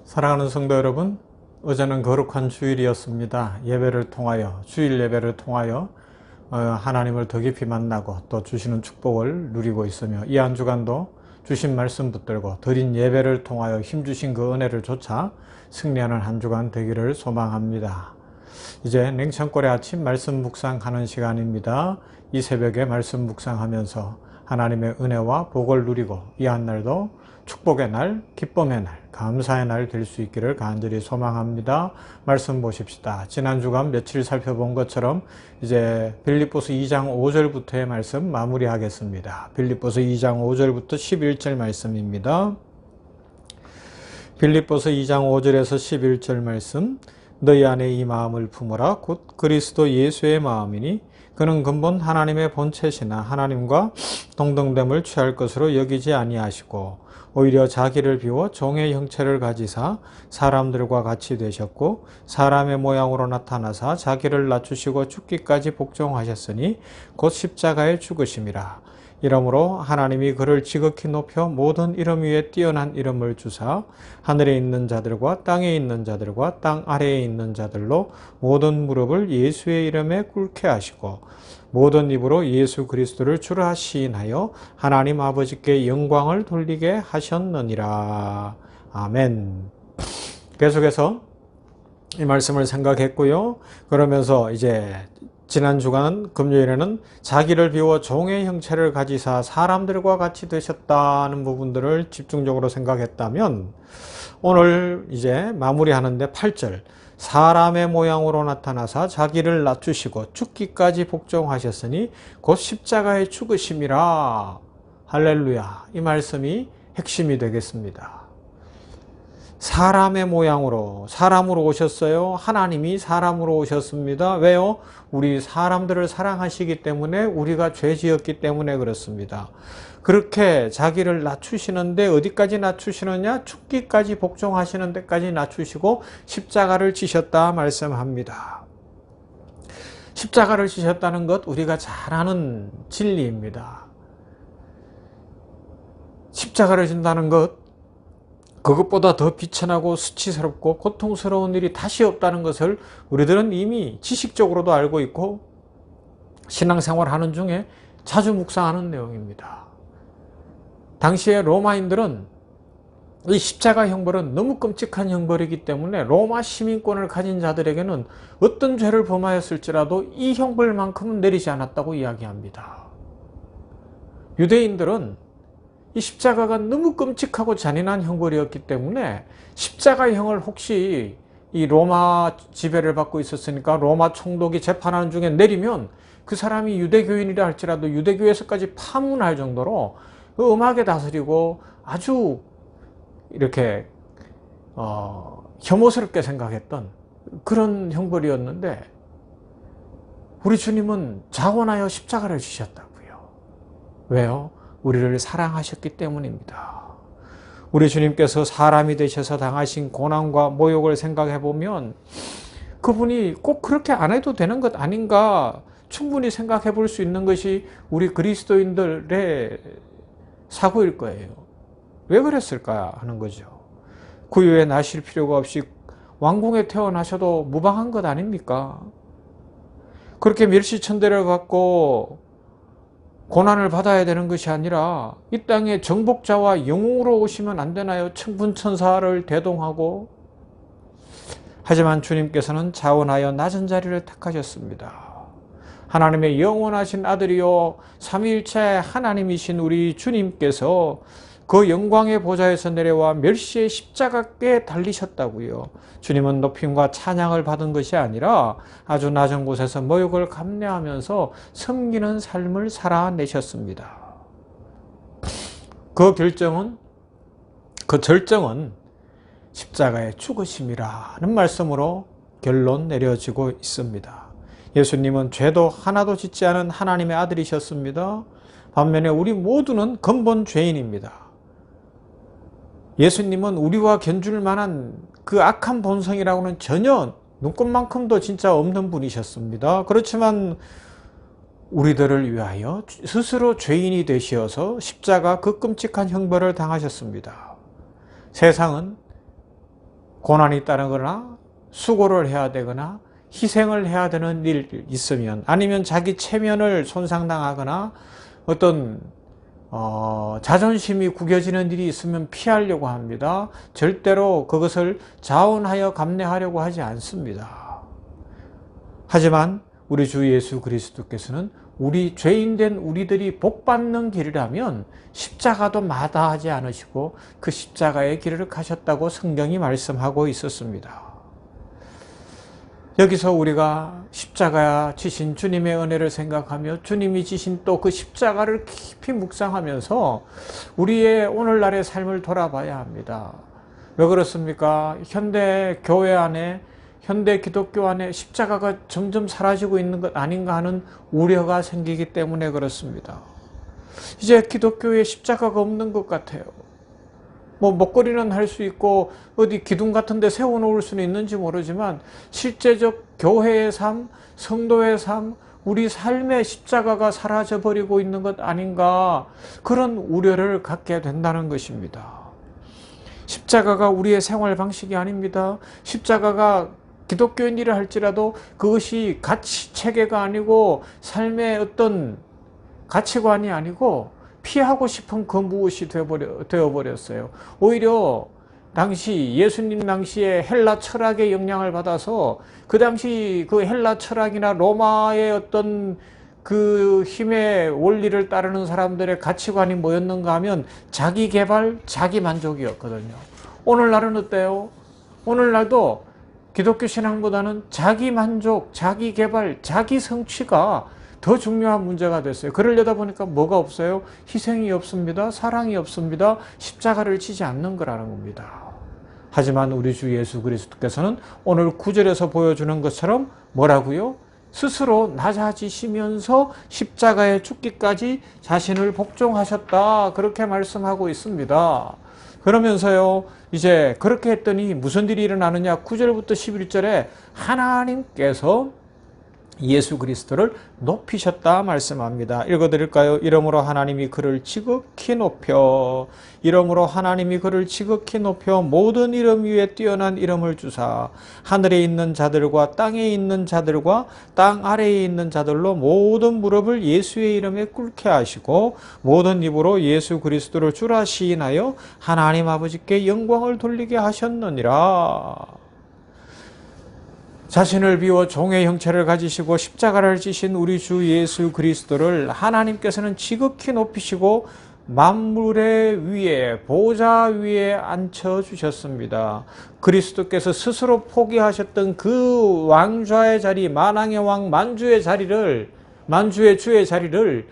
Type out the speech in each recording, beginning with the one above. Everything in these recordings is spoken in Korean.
사랑하는 성도 여러분, 어제는 거룩한 주일 예배를 통하여 하나님을 더 깊이 만나고 또 주시는 축복을 누리고 있으며, 이 한 주간도 주신 말씀 붙들고 드린 예배를 통하여 힘주신 그 은혜를 좇아 승리하는 한 주간 되기를 소망합니다. 이제 냉천골의 아침 말씀 묵상하는 시간입니다. 이 새벽에 말씀 묵상하면서 하나님의 은혜와 복을 누리고 이 한 날도 축복의 날, 기쁨의 날, 감사의 날 될 수 있기를 간절히 소망합니다. 말씀 보십시다. 지난 주간 며칠 살펴본 것처럼 이제 빌립보서 2장 5절부터의 말씀 마무리하겠습니다. 빌립보서 2장 5절부터 11절 말씀입니다. 빌립보서 2장 5절에서 11절 말씀. 너희 안에 이 마음을 품으라. 곧 그리스도 예수의 마음이니 그는 근본 하나님의 본체시나 하나님과 동등됨을 취할 것으로 여기지 아니하시고 오히려 자기를 비워 종의 형체를 가지사 사람들과 같이 되셨고 사람의 모양으로 나타나사 자기를 낮추시고 죽기까지 복종하셨으니 곧 십자가에 죽으심이라. 이러므로 하나님이 그를 지극히 높여 모든 이름 위에 뛰어난 이름을 주사 하늘에 있는 자들과 땅에 있는 자들과 땅 아래에 있는 자들로 모든 무릎을 예수의 이름에 꿇게 하시고 모든 입으로 예수 그리스도를 주라 시인하여 하나님 아버지께 영광을 돌리게 하셨느니라. 아멘. 계속해서 이 말씀을 생각했고요. 그러면서 이제 지난 주간 금요일에는 자기를 비워 종의 형체를 가지사 사람들과 같이 되셨다는 부분들을 집중적으로 생각했다면, 오늘 이제 마무리하는데 8절 사람의 모양으로 나타나사 자기를 낮추시고 죽기까지 복종하셨으니 곧 십자가에 죽으심이라. 할렐루야. 이 말씀이 핵심이 되겠습니다. 사람의 모양으로, 사람으로 오셨어요. 하나님이 사람으로 오셨습니다. 왜요? 우리 사람들을 사랑하시기 때문에, 우리가 죄 지었기 때문에 그렇습니다. 그렇게 자기를 낮추시는데 어디까지 낮추시느냐? 죽기까지 복종하시는 데까지 낮추시고 십자가를 지셨다 말씀합니다. 십자가를 지셨다는 것 우리가 잘 아는 진리입니다. 십자가를 진다는 것, 그것보다 더 비천하고 수치스럽고 고통스러운 일이 다시 없다는 것을 우리들은 이미 지식적으로도 알고 있고 신앙생활 하는 중에 자주 묵상하는 내용입니다. 당시에 로마인들은 이 십자가 형벌은 너무 끔찍한 형벌이기 때문에 로마 시민권을 가진 자들에게는 어떤 죄를 범하였을지라도 이 형벌만큼은 내리지 않았다고 이야기합니다. 유대인들은 이 십자가가 너무 끔찍하고 잔인한 형벌이었기 때문에 십자가형을 혹시 이 로마 지배를 받고 있었으니까 로마 총독이 재판하는 중에 내리면 그 사람이 유대교인이라 할지라도 유대교에서까지 파문할 정도로 엄하게 다스리고 아주 이렇게 혐오스럽게 생각했던 그런 형벌이었는데, 우리 주님은 자원하여 십자가를 지셨다고요. 왜요? 우리를 사랑하셨기 때문입니다. 우리 주님께서 사람이 되셔서 당하신 고난과 모욕을 생각해 보면 그분이 꼭 그렇게 안 해도 되는 것 아닌가 충분히 생각해 볼 수 있는 것이 우리 그리스도인들의 사고일 거예요. 왜 그랬을까 하는 거죠. 구유에 나실 필요가 없이 왕궁에 태어나셔도 무방한 것 아닙니까? 그렇게 멸시천대를 갖고 고난을 받아야 되는 것이 아니라 이 땅에 정복자와 영웅으로 오시면 안 되나요? 천군천사를 대동하고. 하지만 주님께서는 자원하여 낮은 자리를 택하셨습니다. 하나님의 영원하신 아들이요 삼위일체 하나님이신 우리 주님께서 그 영광의 보좌에서 내려와 멸시의 십자가께 달리셨다고요. 주님은 높임과 찬양을 받은 것이 아니라 아주 낮은 곳에서 모욕을 감내하면서 섬기는 삶을 살아내셨습니다. 그 절정은 십자가의 죽으심이라는 말씀으로 결론 내려지고 있습니다. 예수님은 죄도 하나도 짓지 않은 하나님의 아들이셨습니다. 반면에 우리 모두는 근본 죄인입니다. 예수님은 우리와 견줄 만한 그 악한 본성이라고는 전혀 눈꼽만큼도 진짜 없는 분이셨습니다. 그렇지만 우리들을 위하여 스스로 죄인이 되시어서 십자가 그 끔찍한 형벌을 당하셨습니다. 세상은 고난이 따르거나 수고를 해야 되거나 희생을 해야 되는 일이 있으면, 아니면 자기 체면을 손상당하거나 어떤 자존심이 구겨지는 일이 있으면 피하려고 합니다. 절대로 그것을 자원하여 감내하려고 하지 않습니다. 하지만 우리 주 예수 그리스도께서는 우리 죄인된 우리들이 복받는 길이라면 십자가도 마다하지 않으시고 그 십자가의 길을 가셨다고 성경이 말씀하고 있었습니다. 여기서 우리가 십자가 지신 주님의 은혜를 생각하며 주님이 지신 또 그 십자가를 깊이 묵상하면서 우리의 오늘날의 삶을 돌아봐야 합니다. 왜 그렇습니까? 현대 교회 안에, 현대 기독교 안에 십자가가 점점 사라지고 있는 것 아닌가 하는 우려가 생기기 때문에 그렇습니다. 이제 기독교에 십자가가 없는 것 같아요. 먹거리는 할 수 있고 어디 기둥 같은 데 세워놓을 수는 있는지 모르지만 실제적 교회의 삶, 성도의 삶, 우리 삶의 십자가가 사라져버리고 있는 것 아닌가, 그런 우려를 갖게 된다는 것입니다. 십자가가 우리의 생활 방식이 아닙니다. 십자가가 기독교인이라 할지라도 그것이 가치 체계가 아니고 삶의 어떤 가치관이 아니고 피하고 싶은 그 무엇이 되어버렸어요. 오히려 당시 예수님 당시에 헬라 철학의 영향을 받아서 그 당시 그 헬라 철학이나 로마의 어떤 그 힘의 원리를 따르는 사람들의 가치관이 뭐였는가 하면 자기 개발, 자기 만족이었거든요. 오늘날은 어때요? 오늘날도 기독교 신앙보다는 자기 만족, 자기 개발, 자기 성취가 더 중요한 문제가 됐어요. 그러려다 보니까 뭐가 없어요? 희생이 없습니다. 사랑이 없습니다. 십자가를 지지 않는 거라는 겁니다. 하지만 우리 주 예수 그리스도께서는 오늘 9절에서 보여주는 것처럼 뭐라고요? 스스로 낮아지시면서 십자가에 죽기까지 자신을 복종하셨다, 그렇게 말씀하고 있습니다. 그러면서요, 이제 그렇게 했더니 무슨 일이 일어나느냐? 9절부터 11절에 하나님께서 예수 그리스도를 높이셨다 말씀합니다. 읽어드릴까요? 이러므로 하나님이 그를 지극히 높여, 이러므로 하나님이 그를 지극히 높여 모든 이름 위에 뛰어난 이름을 주사 하늘에 있는 자들과 땅에 있는 자들과 땅 아래에 있는 자들로 모든 무릎을 예수의 이름에 꿇게 하시고 모든 입으로 예수 그리스도를 주라 시인하여 하나님 아버지께 영광을 돌리게 하셨느니라. 자신을 비워 종의 형체를 가지시고 십자가를 지신 우리 주 예수 그리스도를 하나님께서는 지극히 높이시고 만물의 위에, 보좌 위에 앉혀주셨습니다. 그리스도께서 스스로 포기하셨던 그 왕좌의 자리, 만왕의 왕 만주의 자리를, 만주의 주의 자리를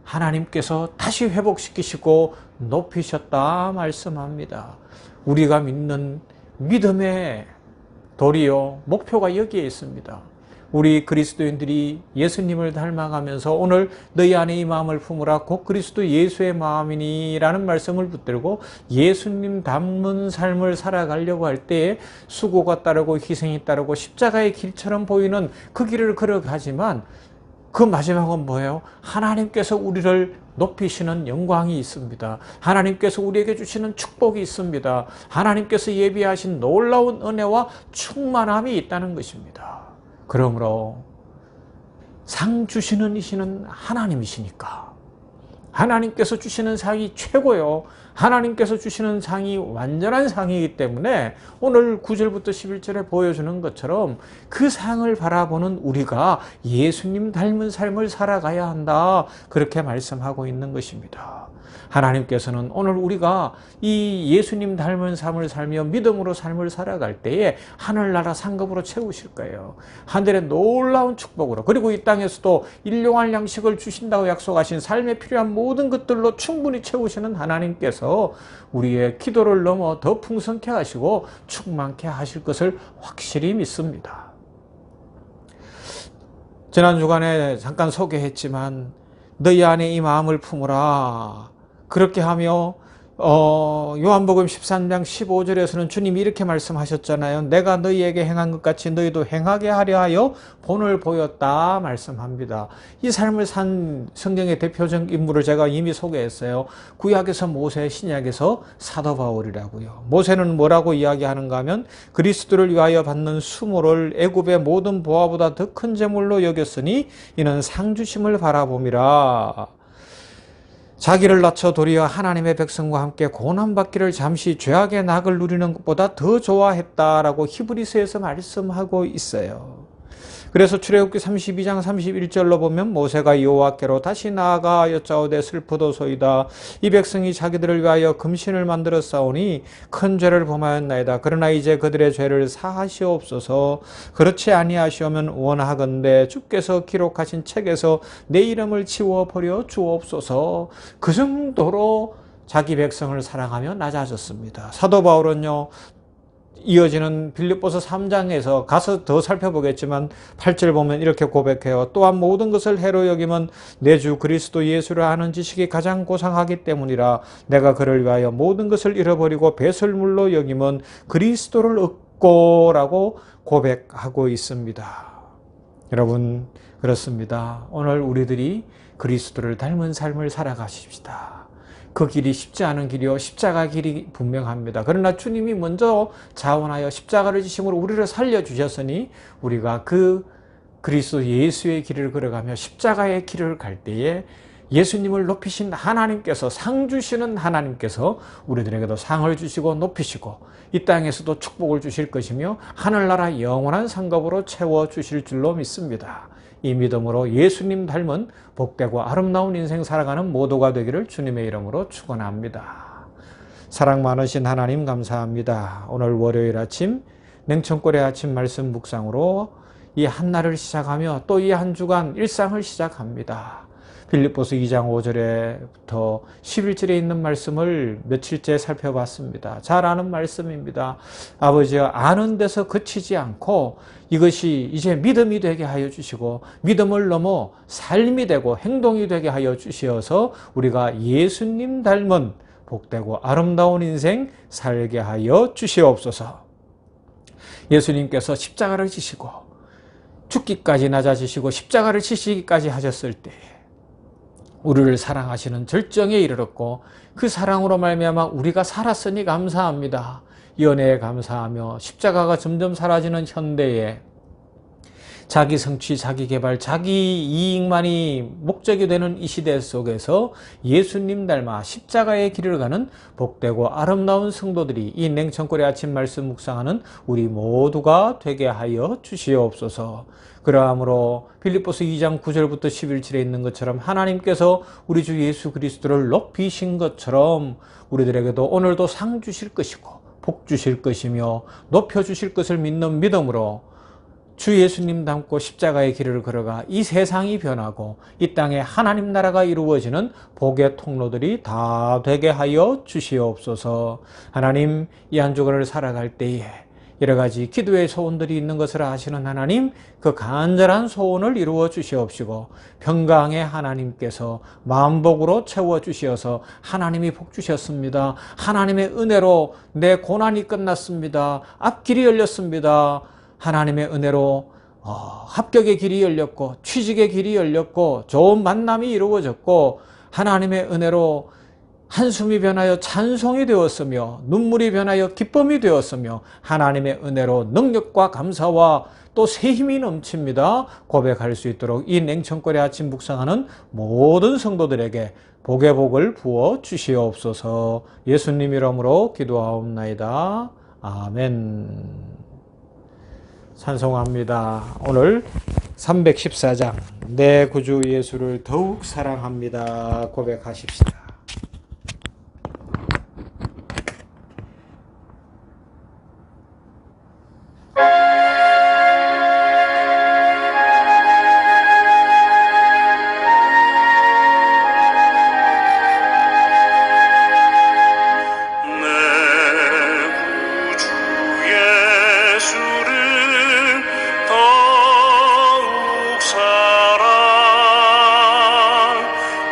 하나님께서 다시 회복시키시고 높이셨다 말씀합니다. 우리가 믿는 믿음의 도리요, 목표가 여기에 있습니다. 우리 그리스도인들이 예수님을 닮아가면서 오늘 너희 안에 이 마음을 품으라 곧 그리스도 예수의 마음이니 라는 말씀을 붙들고 예수님 닮은 삶을 살아가려고 할 때에 수고가 따르고 희생이 따르고 십자가의 길처럼 보이는 그 길을 걸어가지만 그 마지막은 뭐예요? 하나님께서 우리를 높이시는 영광이 있습니다. 하나님께서 우리에게 주시는 축복이 있습니다. 하나님께서 예비하신 놀라운 은혜와 충만함이 있다는 것입니다. 그러므로 상 주시는 이시는 하나님이시니까 하나님께서 주시는 상이 최고요. 하나님께서 주시는 상이 완전한 상이기 때문에 오늘 9절부터 11절에 보여주는 것처럼 그 상을 바라보는 우리가 예수님 닮은 삶을 살아가야 한다, 그렇게 말씀하고 있는 것입니다. 하나님께서는 오늘 우리가 이 예수님 닮은 삶을 살며 믿음으로 삶을 살아갈 때에 하늘나라 상급으로 채우실 거예요. 하늘의 놀라운 축복으로, 그리고 이 땅에서도 일용할 양식을 주신다고 약속하신 삶에 필요한 모든 것들로 충분히 채우시는 하나님께서 우리의 기도를 넘어 더 풍성케 하시고 충만케 하실 것을 확실히 믿습니다. 지난 주간에 잠깐 소개했지만 너희 안에 이 마음을 품으라, 그렇게 하며 요한복음 13장 15절에서는 주님이 이렇게 말씀하셨잖아요. 내가 너희에게 행한 것 같이 너희도 행하게 하려 하여 본을 보였다 말씀합니다. 이 삶을 산 성경의 대표적 인물을 제가 이미 소개했어요. 구약에서 모세, 신약에서 사도 바울이라고요. 모세는 뭐라고 이야기하는가 하면 그리스도를 위하여 받는 수모를 애굽의 모든 보화보다 더 큰 재물로 여겼으니 이는 상 주심을 바라봄이라. 자기를 낮춰 도리어 하나님의 백성과 함께 고난받기를 잠시 죄악의 낙을 누리는 것보다 더 좋아했다라고 히브리서에서 말씀하고 있어요. 그래서 출애굽기 32장 31절로 보면 모세가 여호와께로 다시 나아가 여짜오되 슬프도소이다. 이 백성이 자기들을 위하여 금신을 만들어 싸우니 큰 죄를 범하였나이다. 그러나 이제 그들의 죄를 사하시옵소서. 그렇지 아니하시오면 원하건대 주께서 기록하신 책에서 내 이름을 지워버려 주옵소서. 그 정도로 자기 백성을 사랑하며 낮아졌습니다. 사도 바울은요, 이어지는 빌립보서 3장에서 가서 더 살펴보겠지만 8절 보면 이렇게 고백해요. 또한 모든 것을 해로 여기면 내 주 그리스도 예수를 아는 지식이 가장 고상하기 때문이라. 내가 그를 위하여 모든 것을 잃어버리고 배설물로 여기면 그리스도를 얻고라고 고백하고 있습니다. 여러분, 그렇습니다. 오늘 우리들이 그리스도를 닮은 삶을 살아가십시다. 그 길이 쉽지 않은 길이요, 십자가 길이 분명합니다. 그러나 주님이 먼저 자원하여 십자가를 지심으로 우리를 살려주셨으니 우리가 그 그리스도 예수의 길을 걸어가며 십자가의 길을 갈 때에 예수님을 높이신 하나님께서, 상 주시는 하나님께서 우리들에게도 상을 주시고 높이시고 이 땅에서도 축복을 주실 것이며 하늘나라 영원한 상급으로 채워주실 줄로 믿습니다. 이 믿음으로 예수님 닮은 복되고 아름다운 인생 살아가는 모두가 되기를 주님의 이름으로 축원합니다. 사랑 많으신 하나님 감사합니다. 오늘 월요일 아침 냉천골의 아침 말씀 묵상으로 이 한날을 시작하며 또 이 한 주간 일상을 시작합니다. 빌립보서 2장 5절에부터 11절에 있는 말씀을 며칠째 살펴봤습니다. 잘 아는 말씀입니다. 아버지여, 아는 데서 그치지 않고 이것이 이제 믿음이 되게 하여 주시고 믿음을 넘어 삶이 되고 행동이 되게 하여 주시어서 우리가 예수님 닮은 복되고 아름다운 인생 살게 하여 주시옵소서. 예수님께서 십자가를 지시고 죽기까지 낮아지시고 십자가를 지시기까지 하셨을 때 우리를 사랑하시는 절정에 이르렀고 그 사랑으로 말미암아 우리가 살았으니 감사합니다. 이 은혜에 감사하며 십자가가 점점 사라지는 현대에 자기 성취, 자기 개발, 자기 이익만이 목적이 되는 이 시대 속에서 예수님 닮아 십자가의 길을 가는 복되고 아름다운 성도들이 이 냉천골의 아침 말씀 묵상하는 우리 모두가 되게 하여 주시옵소서. 그러므로 빌립보서 2장 9절부터 11절에 있는 것처럼 하나님께서 우리 주 예수 그리스도를 높이신 것처럼 우리들에게도 오늘도 상 주실 것이고 복 주실 것이며 높여 주실 것을 믿는 믿음으로 주 예수님 닮고 십자가의 길을 걸어가 이 세상이 변하고 이 땅에 하나님 나라가 이루어지는 복의 통로들이 다 되게 하여 주시옵소서. 하나님, 이 한 주간을 살아갈 때에 여러 가지 기도의 소원들이 있는 것을 아시는 하나님, 그 간절한 소원을 이루어 주시옵시고 평강의 하나님께서 만복으로 채워 주시어서 하나님이 복 주셨습니다. 하나님의 은혜로 내 고난이 끝났습니다. 앞길이 열렸습니다. 하나님의 은혜로 합격의 길이 열렸고 취직의 길이 열렸고 좋은 만남이 이루어졌고 하나님의 은혜로 한숨이 변하여 찬송이 되었으며 눈물이 변하여 기쁨이 되었으며 하나님의 은혜로 능력과 감사와 또 새 힘이 넘칩니다. 고백할 수 있도록 이 냉천골의 아침 묵상하는 모든 성도들에게 복의 복을 부어 주시옵소서. 예수님 이름으로 기도하옵나이다. 아멘. 찬송합니다. 오늘 314장 내 구주 예수를 더욱 사랑합니다. 고백하십시다.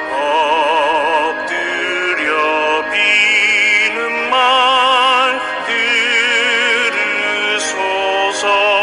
엎드려 주옵소서.